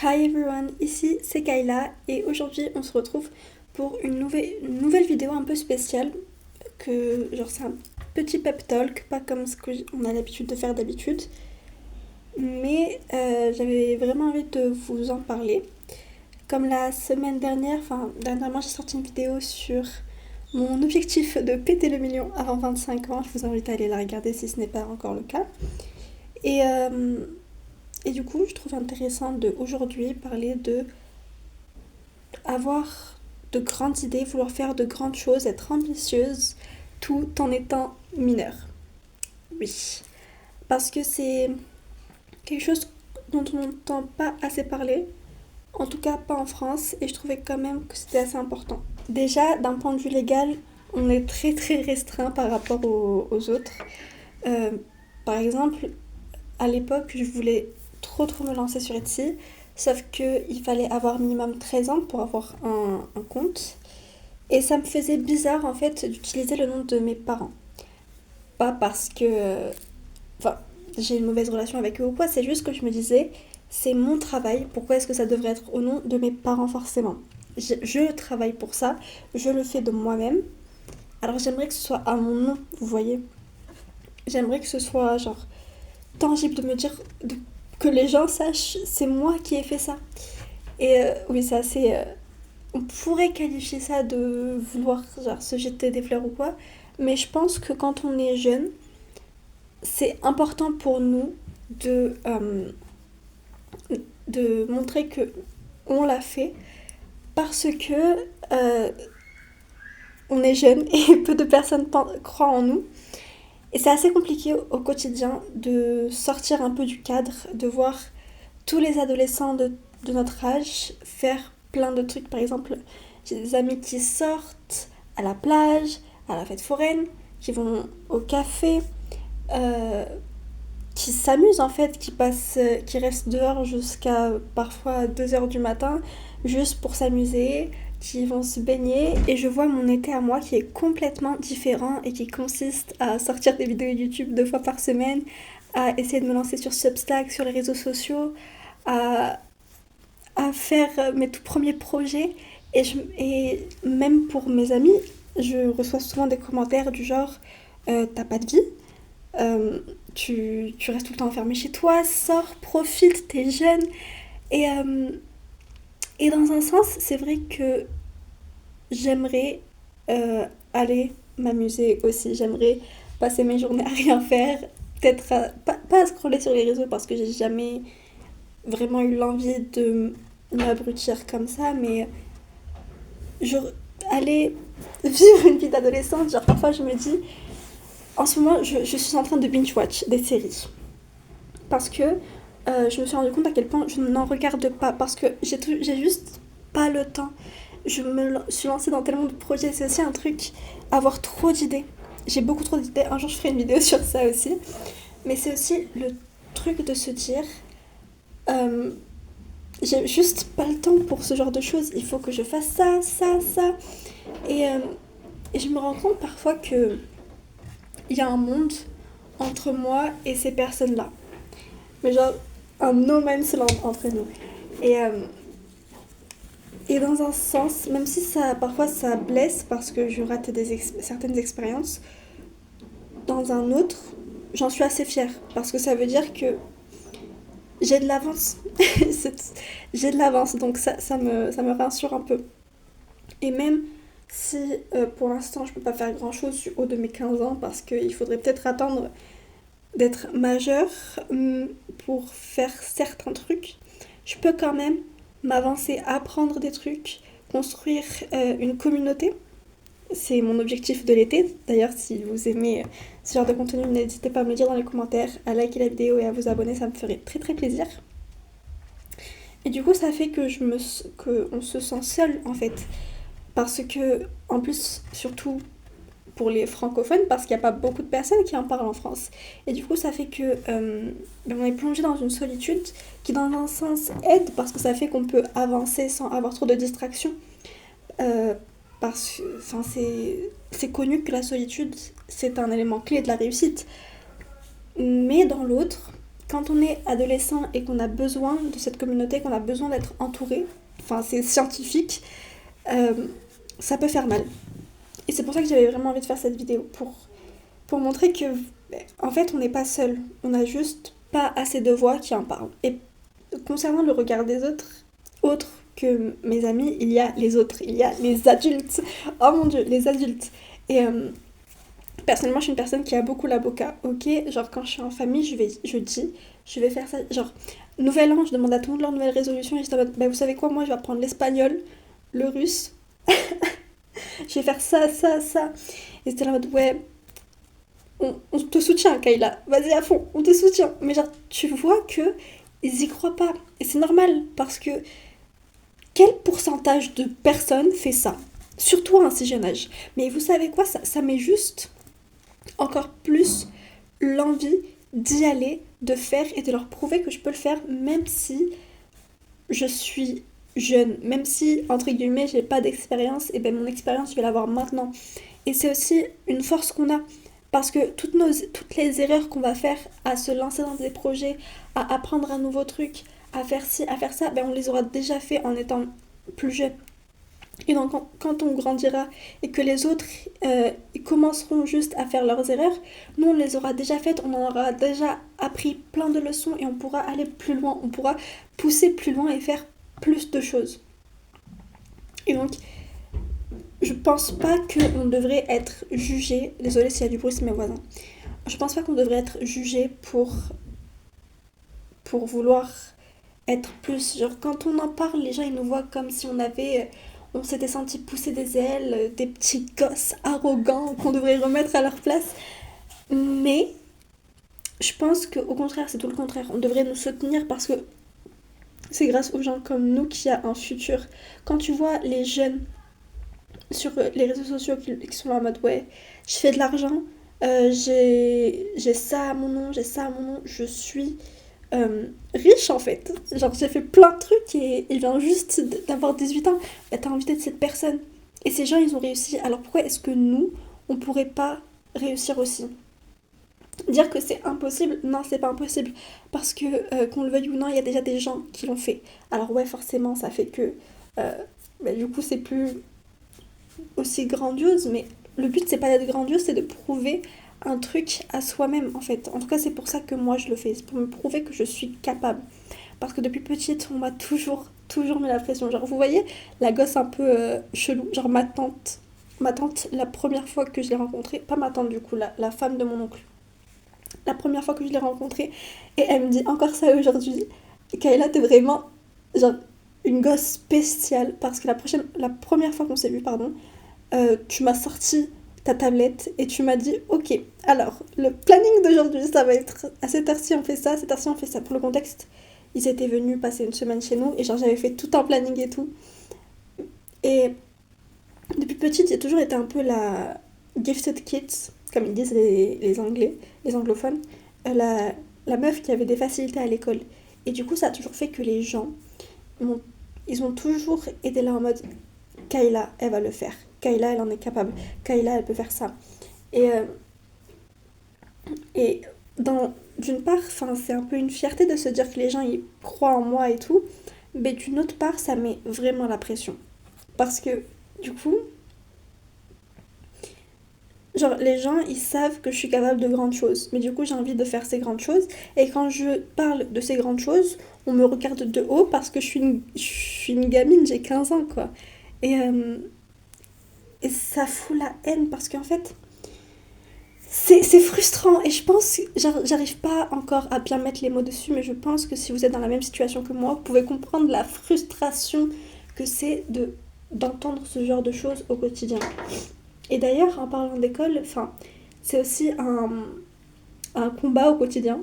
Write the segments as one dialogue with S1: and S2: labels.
S1: Hi everyone, ici c'est Kayla et aujourd'hui on se retrouve pour une nouvelle vidéo un peu spéciale c'est un petit pep talk, pas comme ce qu'on a l'habitude de faire d'habitude, mais j'avais vraiment envie de vous en parler. Comme la semaine dernière, dernièrement j'ai sorti une vidéo sur mon objectif de péter le million avant 25 ans, je vous invite à aller la regarder si ce n'est pas encore le cas. Et, euh, et du coup, je trouve intéressant de aujourd'hui parler de avoir de grandes idées, vouloir faire de grandes choses, être ambitieuse, tout en étant mineure. Oui, parce que c'est quelque chose dont on n'entend pas assez parler, en tout cas pas en France, et je trouvais quand même que c'était assez important. Déjà, d'un point de vue légal, on est très très restreint par rapport aux autres. Euh, Par exemple, à l'époque, je voulais trop me lancer sur Etsy, sauf qu'il fallait avoir minimum 13 ans pour avoir un compte. Et ça me faisait bizarre en fait d'utiliser le nom de mes parents. Pas parce que enfin, j'ai une mauvaise relation avec eux ou quoi, c'est juste que je me disais, c'est mon travail, pourquoi est-ce que ça devrait être au nom de mes parents forcément? Je travaille pour ça, je le fais de moi-même, alors j'aimerais que ce soit à mon nom, vous voyez. J'aimerais que ce soit genre tangible de me dire que les gens sachent c'est moi qui ai fait ça. Et oui, c'est assez. On pourrait qualifier ça de vouloir genre, se jeter des fleurs ou quoi, mais je pense que quand on est jeune, c'est important pour nous de montrer que on l'a fait parce que euh, on est jeune et peu de personnes croient en nous. Et c'est assez compliqué au quotidien de sortir un peu du cadre, de voir tous les adolescents de notre âge faire plein de trucs. Par exemple, j'ai des amis qui sortent à la plage, à la fête foraine, qui vont au café, euh, qui s'amusent en fait, qui restent dehors jusqu'à parfois 2 heures du matin, juste pour s'amuser, qui vont se baigner. Et je vois mon été à moi qui est complètement différent et qui consiste à sortir des vidéos YouTube 2 fois par semaine, à essayer de me lancer sur Substack, sur les réseaux sociaux, à, à faire mes tout premiers projets. Et même pour mes amis, je reçois souvent des commentaires du genre t'as pas de vie, euh, tu restes tout le temps enfermé chez toi, sors, profite, t'es jeune. Et, euh, et dans un sens, c'est vrai que j'aimerais aller m'amuser aussi. J'aimerais passer mes journées à rien faire, peut-être pas à scroller sur les réseaux parce que j'ai jamais vraiment eu l'envie de m'abrutir comme ça, mais je, aller vivre une vie d'adolescente, genre parfois je me dis, en ce moment je suis en train de binge-watch des séries. Parce que je me suis rendu compte à quel point je n'en regarde pas. Parce que j'ai juste pas le temps. Je me suis lancée dans tellement de projets. C'est aussi un truc, avoir trop d'idées. J'ai beaucoup trop d'idées. Un jour je ferai une vidéo sur ça aussi. Mais c'est aussi le truc de se dire, euh, j'ai juste pas le temps pour ce genre de choses. Il faut que je fasse ça, ça, ça. Et, euh, et je me rends compte parfois que il y a un monde entre moi et ces personnes-là. Mais genre un no man's land entre nous. Et, euh, et dans un sens, même si parfois ça blesse parce que je rate certaines expériences, dans un autre, j'en suis assez fière parce que ça veut dire que j'ai de l'avance. J'ai de l'avance, donc ça me rassure un peu. Et même si pour l'instant je peux pas faire grand chose du haut de mes 15 ans parce qu'il faudrait peut-être attendre d'être majeure pour faire certains trucs, je peux quand même m'avancer, apprendre des trucs, construire une communauté. C'est mon objectif de l'été. D'ailleurs, si vous aimez ce genre de contenu, n'hésitez pas à me le dire dans les commentaires, à liker la vidéo et à vous abonner, ça me ferait très très plaisir. Et du coup, ça fait qu'on se sent seul en fait. Parce que, en plus, surtout pour les francophones parce qu'il n'y a pas beaucoup de personnes qui en parlent en France. Et du coup, ça fait que on est plongé dans une solitude qui, dans un sens, aide parce que ça fait qu'on peut avancer sans avoir trop de distractions. Euh, Parce que c'est connu que la solitude, c'est un élément clé de la réussite. Mais dans l'autre, quand on est adolescent et qu'on a besoin de cette communauté, qu'on a besoin d'être entouré, enfin c'est scientifique, ça peut faire mal. Et c'est pour ça que j'avais vraiment envie de faire cette vidéo, pour montrer que, en fait, on n'est pas seul. On n'a juste pas assez de voix qui en parlent. Et concernant le regard des autres que mes amis, il y a les autres, il y a les adultes. Oh mon dieu, les adultes. Et personnellement, je suis une personne qui a beaucoup l'avocat, ok? Genre, quand je suis en famille, je vais faire ça. Genre, nouvel an, je demande à tout le monde leur nouvelle résolution et je dis en mode, bah, vous savez quoi, moi, je vais apprendre l'espagnol, le russe, je vais faire ça, ça, ça. Et c'était là en mode, ouais, on te soutient, Kayla, vas-y à fond, on te soutient. Mais genre, tu vois que ils y croient pas. Et c'est normal, parce que quel pourcentage de personnes fait ça? Surtout à un si jeune âge. Mais vous savez quoi, ça met juste encore plus l'envie d'y aller, de faire et de leur prouver que je peux le faire, même si je suis jeune, même si, entre guillemets, j'ai pas d'expérience, et ben mon expérience, je vais l'avoir maintenant. Et c'est aussi une force qu'on a. Parce que toutes les erreurs qu'on va faire à se lancer dans des projets, à apprendre un nouveau truc, à faire ci, à faire ça, ben on les aura déjà fait en étant plus jeune. Et donc quand on grandira et que les autres ils commenceront juste à faire leurs erreurs, nous on les aura déjà faites, on en aura déjà appris plein de leçons et on pourra aller plus loin, on pourra pousser plus loin et faire plus de choses. Et donc je pense pas qu'on devrait être jugé, désolée s'il y a du bruit, c'est mes voisins, je pense pas qu'on devrait être jugé pour vouloir être plus. Genre, quand on en parle, les gens ils nous voient comme si on s'était senti pousser des ailes, des petits gosses arrogants qu'on devrait remettre à leur place. Mais je pense qu'au contraire, c'est tout le contraire. On devrait nous soutenir parce que c'est grâce aux gens comme nous qu'il y a un futur. Quand tu vois les jeunes sur les réseaux sociaux qui sont là en mode ouais, je fais de l'argent, j'ai ça à mon nom, j'ai ça à mon nom, je suis riche en fait. Genre j'ai fait plein de trucs et il vient juste d'avoir 18 ans. Bah, t'as envie d'être cette personne. Et ces gens ils ont réussi. Alors pourquoi est-ce que nous, on pourrait pas réussir aussi? Dire que c'est impossible, non c'est pas impossible. Parce que qu'on le veuille ou non, il y a déjà des gens qui l'ont fait. Alors ouais forcément ça fait que euh, bah, du coup c'est plus aussi grandiose. Mais le but c'est pas d'être grandiose, c'est de prouver un truc à soi-même en fait. En tout cas c'est pour ça que moi je le fais. C'est pour me prouver que je suis capable. Parce que depuis petite, on m'a toujours mis la pression. Genre, vous voyez, la gosse un peu chelou. Genre, ma tante, la première fois que je l'ai rencontrée, pas ma tante du coup, la femme de mon oncle. La première fois que je l'ai rencontrée, et elle me dit encore ça aujourd'hui, Kayla, t'es vraiment, genre, une gosse spéciale. Parce que la première fois qu'on s'est vu, pardon, tu m'as sorti ta tablette et tu m'as dit, ok, alors, le planning d'aujourd'hui, ça va être à cette heure-ci on fait ça, à cette heure-ci on fait ça. Pour le contexte, ils étaient venus passer une semaine chez nous et genre j'avais fait tout un planning et tout. Et depuis petite, j'ai toujours été un peu la gifted kids, comme ils disent les anglais, les anglophones, la meuf qui avait des facilités à l'école. Et du coup, ça a toujours fait que les gens, m'ont- ils ont toujours été là en mode Kayla, elle va le faire. Kayla, elle en est capable. Kayla, elle peut faire ça. Et, euh, et d'une part, c'est un peu une fierté de se dire que les gens ils croient en moi et tout, mais d'une autre part, ça met vraiment la pression. Parce que du coup, genre les gens ils savent que je suis capable de grandes choses, mais du coup j'ai envie de faire ces grandes choses. Et quand je parle de ces grandes choses, on me regarde de haut parce que je suis une gamine, j'ai 15 ans quoi. Et, euh, et ça fout la haine parce qu'en fait, c'est frustrant et je pense, j'arrive pas encore à bien mettre les mots dessus, mais je pense que si vous êtes dans la même situation que moi, vous pouvez comprendre la frustration que c'est d'entendre ce genre de choses au quotidien. Et d'ailleurs, en parlant d'école, c'est aussi un combat au quotidien.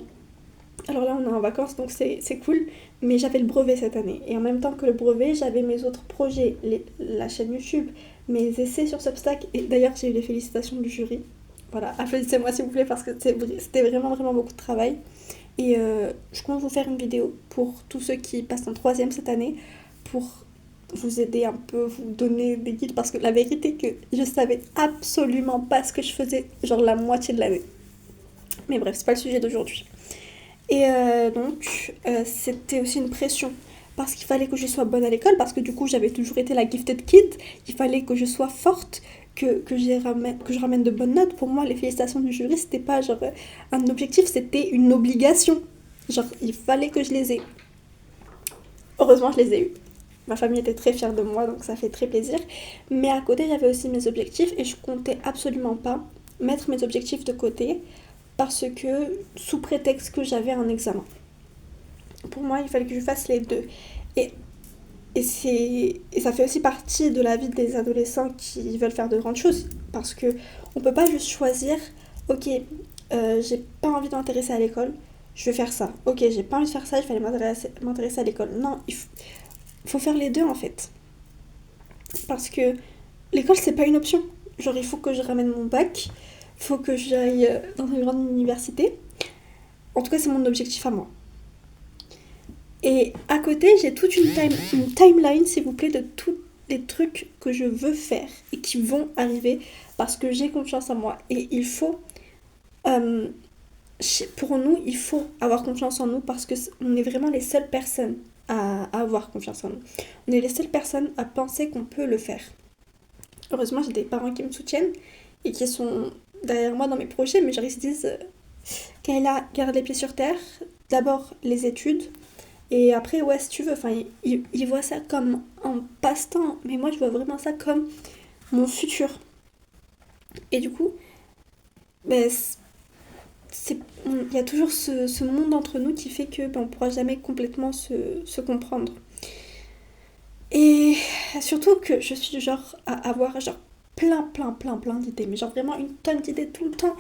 S1: Alors là, on est en vacances, donc c'est cool, mais j'avais le brevet cette année. Et en même temps que le brevet, j'avais mes autres projets, la chaîne YouTube, mes essais sur Substack. Et d'ailleurs, j'ai eu les félicitations du jury. Voilà, applaudissez-moi s'il vous plaît parce que c'était vraiment vraiment beaucoup de travail. Et je compte vous faire une vidéo pour tous ceux qui passent en troisième cette année pour vous aider un peu, vous donner des guides parce que la vérité que je savais absolument pas ce que je faisais genre la moitié de l'année. Mais bref, c'est pas le sujet d'aujourd'hui. Et c'était aussi une pression. Parce qu'il fallait que je sois bonne à l'école, parce que du coup, j'avais toujours été la gifted kid. Il fallait que je sois forte, que je ramène de bonnes notes. Pour moi, les félicitations du jury, c'était pas genre un objectif, c'était une obligation. Genre, il fallait que je les ai. Heureusement, je les ai eus. Ma famille était très fière de moi, donc ça fait très plaisir. Mais à côté, j'avais aussi mes objectifs et je comptais absolument pas mettre mes objectifs de côté parce que, sous prétexte que j'avais un examen. Pour moi, il fallait que je fasse les deux. Et, et ça fait aussi partie de la vie des adolescents qui veulent faire de grandes choses. Parce que on peut pas juste choisir, ok, j'ai pas envie de m'intéresser à l'école, je vais faire ça. Ok, j'ai pas envie de faire ça, il fallait m'intéresser à l'école. Non, faut faire les deux en fait. Parce que l'école, c'est pas une option. Genre, il faut que je ramène mon bac, il faut que j'aille dans une grande université. En tout cas, c'est mon objectif à moi. Et à côté, j'ai toute une timeline, s'il vous plaît, de tous les trucs que je veux faire et qui vont arriver parce que j'ai confiance en moi. Et il faut, euh, pour nous, il faut avoir confiance en nous parce que on est vraiment les seules personnes à avoir confiance en nous. On est les seules personnes à penser qu'on peut le faire. Heureusement, j'ai des parents qui me soutiennent et qui sont derrière moi dans mes projets, mais genre ils se disent, Kayla, garde les pieds sur terre. D'abord les études, et après, ouais, si tu veux, enfin, il voit ça comme un passe-temps, mais moi, je vois vraiment ça comme mon futur. Et du coup, ben, il y a toujours ce monde entre nous qui fait que ben, on pourra jamais complètement se comprendre. Et surtout que je suis du genre à avoir genre plein d'idées, mais genre vraiment une tonne d'idées tout le temps.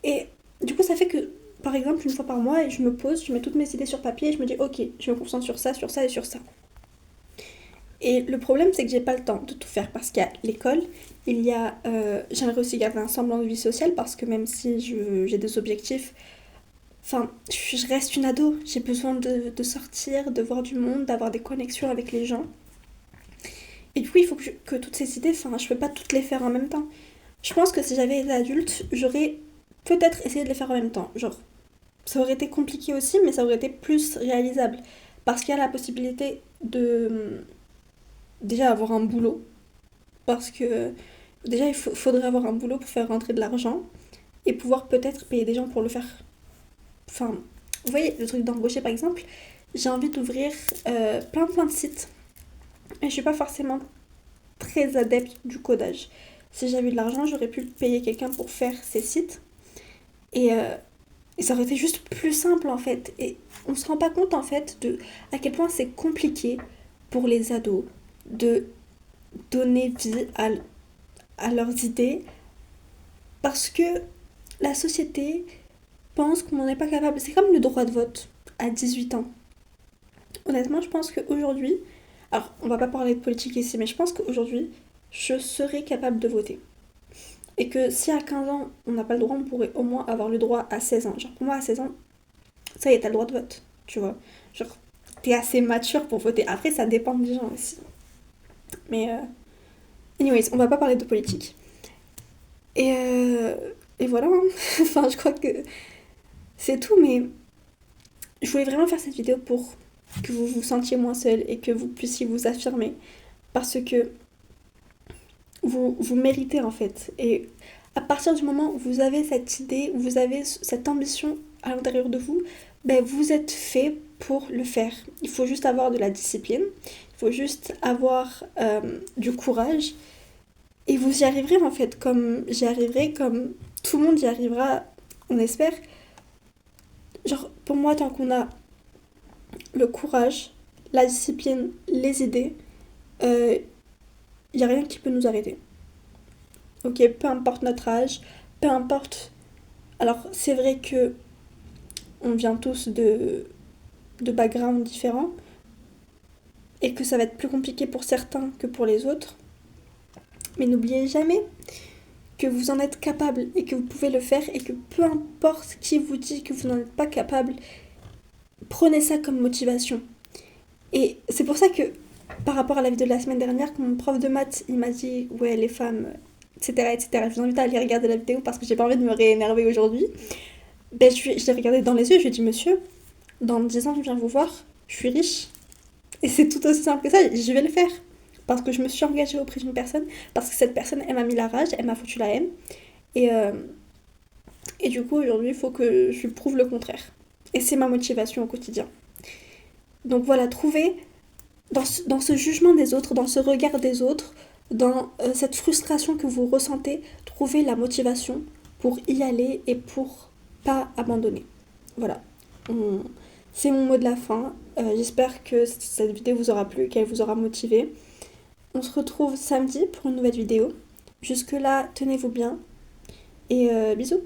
S1: Et du coup, ça fait que, par exemple, une fois par mois, je me pose, je mets toutes mes idées sur papier et je me dis, ok, je me concentre sur ça et sur ça. Et le problème, c'est que j'ai pas le temps de tout faire parce qu'il y a l'école, il y a. J'aimerais aussi garder un semblant de vie sociale parce que même si j'ai des objectifs, enfin, je reste une ado, j'ai besoin de sortir, de voir du monde, d'avoir des connexions avec les gens. Et du coup, il faut que toutes ces idées, enfin, je peux pas toutes les faire en même temps. Je pense que si j'avais été adulte, j'aurais peut-être essayé de les faire en même temps. Genre, ça aurait été compliqué aussi, mais ça aurait été plus réalisable. Parce qu'il y a la possibilité de déjà avoir un boulot. Parce que déjà, faudrait avoir un boulot pour faire rentrer de l'argent et pouvoir peut-être payer des gens pour le faire. Enfin, vous voyez, le truc d'embaucher par exemple, j'ai envie d'ouvrir plein de sites. Et je suis pas forcément très adepte du codage. Si j'avais eu de l'argent, j'aurais pu payer quelqu'un pour faire ces sites. Et, euh, et ça aurait été juste plus simple en fait. Et on se rend pas compte en fait de à quel point c'est compliqué pour les ados de donner vie à leurs idées parce que la société pense qu'on n'en est pas capable. C'est comme le droit de vote à 18 ans. Honnêtement, je pense qu'aujourd'hui, alors on va pas parler de politique ici, mais je pense qu'aujourd'hui, je serais capable de voter. Et que si à 15 ans, on n'a pas le droit, on pourrait au moins avoir le droit à 16 ans. Genre pour moi, à 16 ans, ça y est, t'as le droit de vote, tu vois. Genre, t'es assez mature pour voter. Après, ça dépend des gens aussi. Mais, anyways, on va pas parler de politique. Et voilà, hein. Enfin, je crois que c'est tout, mais je voulais vraiment faire cette vidéo pour que vous vous sentiez moins seul et que vous puissiez vous affirmer. Parce que vous méritez en fait. Et à partir du moment où vous avez cette idée, où vous avez cette ambition à l'intérieur de vous, ben vous êtes fait pour le faire. Il faut juste avoir de la discipline, il faut juste avoir du courage et vous y arriverez en fait, comme j'y arriverai, comme tout le monde y arrivera, on espère. Genre pour moi, tant qu'on a le courage, la discipline, les idées, il n'y a rien qui peut nous arrêter. Ok, peu importe notre âge, peu importe. Alors, c'est vrai que on vient tous de backgrounds différents et que ça va être plus compliqué pour certains que pour les autres. Mais n'oubliez jamais que vous en êtes capable et que vous pouvez le faire et que peu importe qui vous dit que vous n'en êtes pas capable, prenez ça comme motivation. Et c'est pour ça que, par rapport à la vidéo de la semaine dernière, quand mon prof de maths, il m'a dit « Ouais, les femmes, etc. » Je vous invite à aller regarder la vidéo parce que j'ai pas envie de me réénerver aujourd'hui. Ben, je l'ai regardé dans les yeux, je lui ai dit « Monsieur, dans 10 ans, je viens vous voir, je suis riche. Et c'est tout aussi simple que ça, je vais le faire. Parce que je me suis engagée auprès d'une personne, parce que cette personne, elle m'a mis la rage, elle m'a foutu la haine. Et, euh, et du coup, aujourd'hui, il faut que je lui prouve le contraire. Et c'est ma motivation au quotidien. Donc voilà, trouver dans ce jugement des autres, dans ce regard des autres, dans cette frustration que vous ressentez, trouver la motivation pour y aller et pour pas abandonner. Voilà. On- C'est mon mot de la fin. J'espère que cette vidéo vous aura plu, qu'elle vous aura motivé. On se retrouve samedi pour une nouvelle vidéo. Jusque-là, tenez-vous bien et bisous.